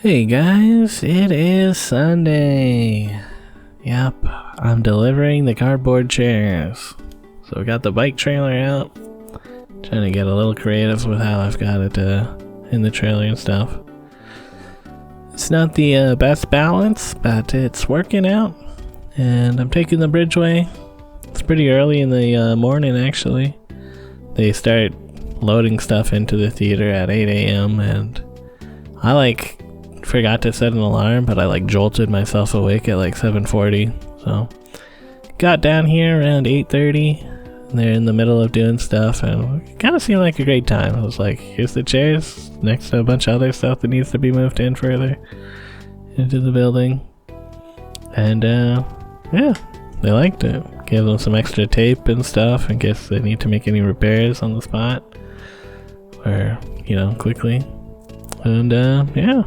Hey guys, it is Sunday. Yep, I'm delivering the cardboard chairs. So we got the bike trailer out. Trying to get a little creative with how I've got it in the trailer and stuff. It's not the best balance, but it's working out. And I'm taking the bridgeway. It's pretty early in the morning actually. They start loading stuff into the theater at 8 a.m. and I forgot to set an alarm, but I jolted myself awake at 7:40. So got down here around 8:30 and they're in the middle of doing stuff and it kind of seemed like a great time. I was like, here's the chairs next to a bunch of other stuff that needs to be moved in further into the building. And yeah, they liked it. Gave them some extra tape and stuff in case they need to make any repairs on the spot or, quickly. And yeah,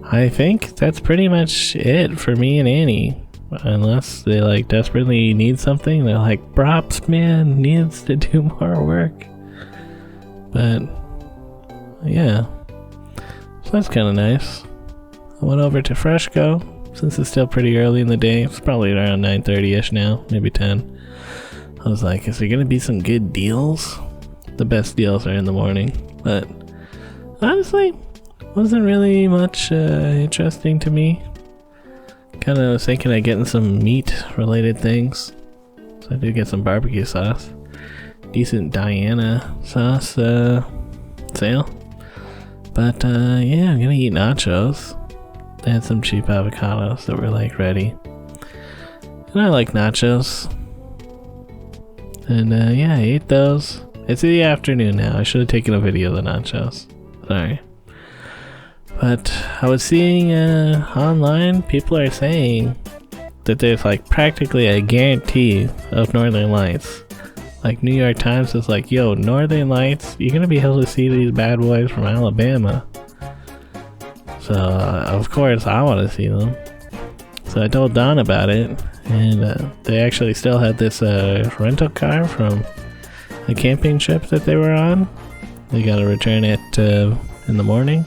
I think that's pretty much it for me and Annie. Unless they desperately need something. They're like, props man needs to do more work. But yeah, so that's kind of nice. I went over to Freshco since it's still pretty early in the day. It's probably around 9:30ish now, maybe 10. I was like, is there gonna be some good deals? The best deals are in the morning, but honestly wasn't really much interesting to me. Kind of was thinking of getting some meat related things, so I did get some barbecue sauce, decent Diana sauce sale. But yeah, I'm gonna eat nachos. They had some cheap avocados that were ready, and I like nachos. And yeah, I ate those. It's the afternoon now. I should have taken a video of the nachos. Sorry. But I was seeing online, people are saying that there's practically a guarantee of northern lights. New York Times is yo, northern lights, you're gonna be able to see these bad boys from Alabama. So of course I want to see them. So I told Don about it, and they actually still had this rental car from a camping trip that they were on. They gotta return it in the morning.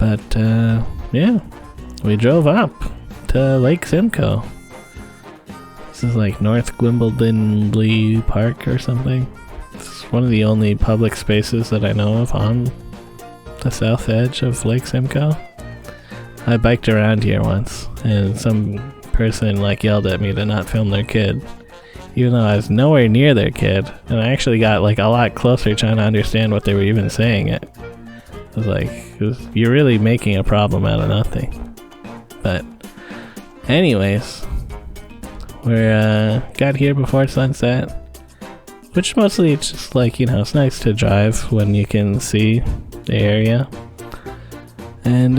But yeah, we drove up to Lake Simcoe. This is North Gwimbledon Park or something. It's one of the only public spaces that I know of on the south edge of Lake Simcoe. I biked around here once and some person yelled at me to not film their kid, even though I was nowhere near their kid, and I actually got a lot closer trying to understand what they were even saying it. I was you're really making a problem out of nothing. But anyways, we're got here before sunset, which mostly it's just it's nice to drive when you can see the area. And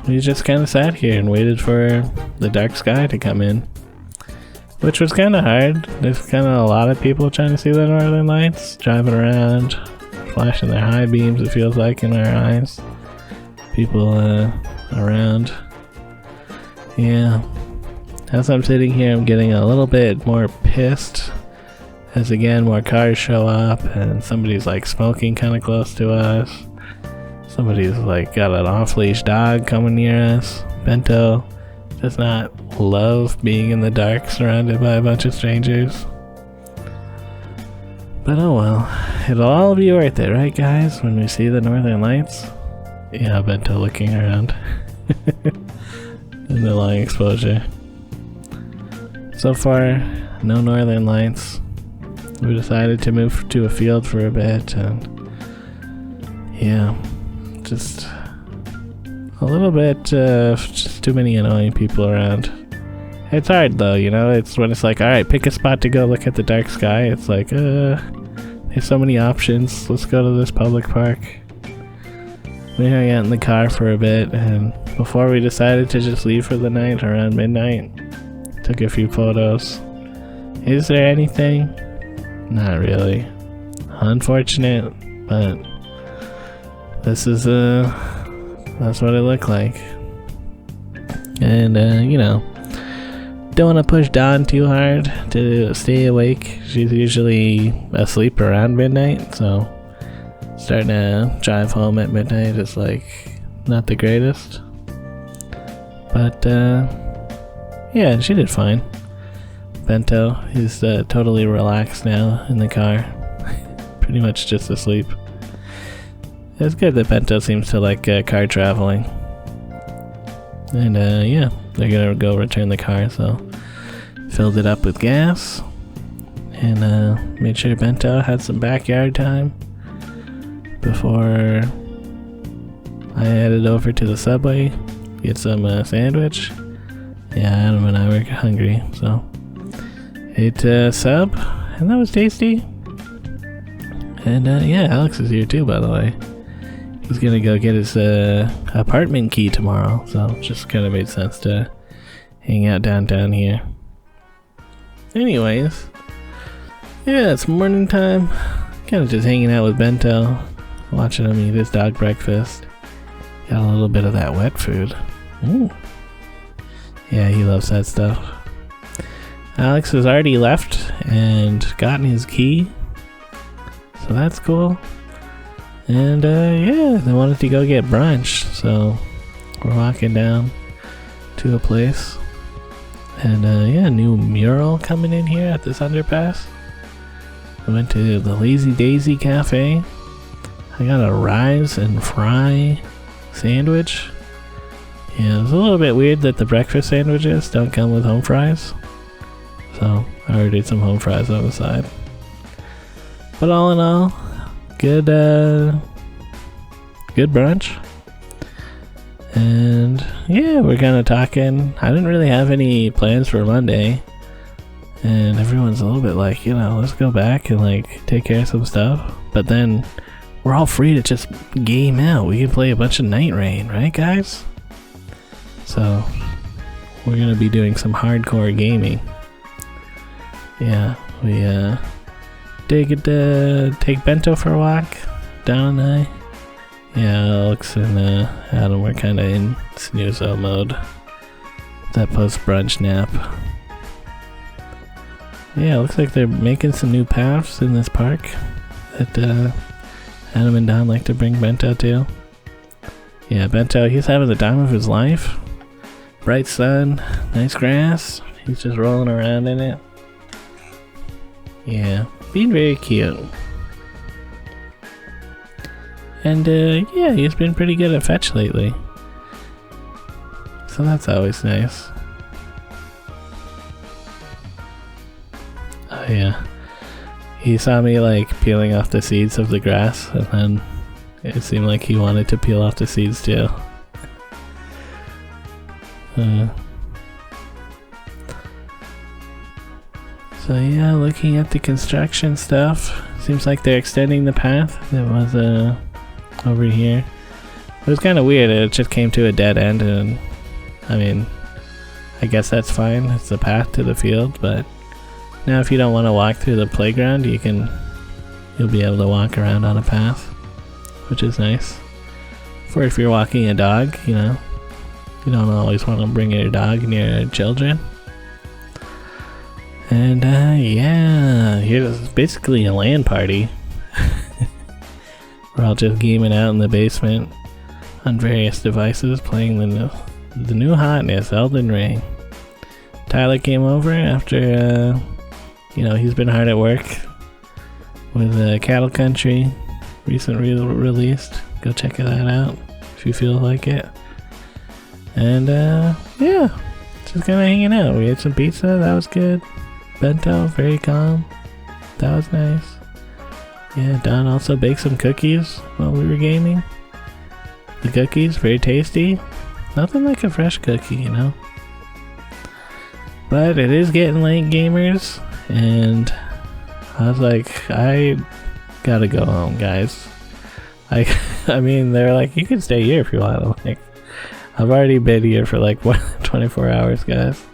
we just kind of sat here and waited for the dark sky to come in, which was kind of hard. There's kind of a lot of people trying to see the northern lights, driving around, flashing their high beams, it feels like, in our eyes. People around. Yeah. As I'm sitting here, I'm getting a little bit more pissed as again more cars show up and somebody's smoking kind of close to us. Somebody's got an off-leash dog coming near us. Bento does not love being in the dark surrounded by a bunch of strangers. But oh well, it'll all be worth it, right guys, when we see the northern lights? Yeah, Bento looking around in the long exposure. So far, no northern lights. We decided to move to a field for a bit, and yeah, just a little bit just too many annoying people around. It's hard though, it's when it's alright, pick a spot to go look at the dark sky. It's there's so many options. Let's go to this public park. We hung out in the car for a bit, and before we decided to just leave for the night around midnight, took a few photos. Is there anything? Not really. Unfortunate, but this is that's what it looked like. And don't want to push Dawn too hard to stay awake. She's usually asleep around midnight, so starting to drive home at midnight is not the greatest. But, yeah, she did fine. Bento, he's totally relaxed now in the car. Pretty much just asleep. It's good that Bento seems to like car traveling. And, yeah, they're gonna go return the car, so filled it up with gas. And, made sure Bento had some backyard time before I headed over to the Subway, get some sandwich. Yeah, Adam and I were hungry, so ate a sub, and that was tasty. And yeah, Alex is here too, by the way. He's gonna go get his apartment key tomorrow, so it just kind of made sense to hang out downtown here. Anyways, yeah, it's morning time. Kind of just hanging out with Bento, watching him eat his dog breakfast. Got a little bit of that wet food. Ooh. Yeah, he loves that stuff. Alex has already left and gotten his key, so that's cool. And yeah, they wanted to go get brunch, so we're walking down to a place. And yeah, new mural coming in here at this underpass. I went to the Lazy Daisy Cafe. I got a rise and fry sandwich. Yeah, it's a little bit weird that the breakfast sandwiches don't come with home fries. So I ordered some home fries on the side. But all in all, good brunch. And yeah, we're kind of talking. I didn't really have any plans for Monday. And everyone's a little bit like, you know, let's go back and like take care of some stuff. But then we're all free to just game out. We can play a bunch of Night Rain, right guys? So we're gonna be doing some hardcore gaming. Yeah, we take Bento for a walk, Don and I. Yeah, Alex and Adam were kind of in snoozo mode. That post-brunch nap. Yeah, looks like they're making some new paths in this park that Adam and Don like to bring Bento to. Yeah, Bento, he's having the time of his life. Bright sun, nice grass. He's just rolling around in it. Yeah, being very cute. And yeah, he's been pretty good at fetch lately. So that's always nice. Oh yeah. He saw me like peeling off the seeds of the grass, and then it seemed like he wanted to peel off the seeds too. So yeah, looking at the construction stuff, seems like they're extending the path that was over here. It was kind of weird, it just came to a dead end, and I mean, I guess that's fine, it's the path to the field, but now if you don't want to walk through the playground, you'll be able to walk around on a path, which is nice. For if you're walking a dog, you know, you don't always want to bring your dog and your children. And yeah, here's basically a LAN party. We're all just gaming out in the basement on various devices, playing the new hotness, Elden Ring. Tyler came over after, you know, he's been hard at work with Cattle Country, recently released. Go check that out if you feel like it. And yeah, just kind of hanging out. We ate some pizza, that was good. Bento, very calm. That was nice. Yeah, Don also baked some cookies while we were gaming. The cookies, very tasty. Nothing like a fresh cookie, you know. But it is getting late, gamers, and I was like, I gotta go home, guys. I mean, they're like, you can stay here if you want. I'm like, I've already been here for like 24 hours, guys.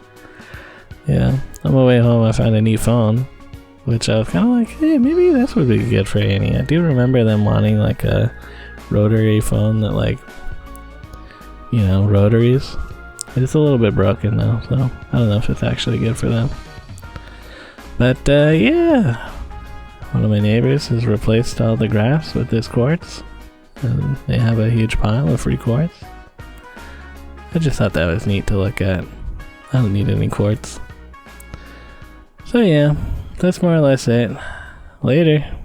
Yeah, on my way home, I found a new phone, which I was kind of like, hey, maybe this would be good for Annie. I do remember them wanting like a rotary phone that like, you know, rotaries. It's a little bit broken though, so I don't know if it's actually good for them. But yeah, one of my neighbors has replaced all the grass with this quartz. And they have a huge pile of free quartz. I just thought that was neat to look at. I don't need any quartz. So yeah, that's more or less it. Later.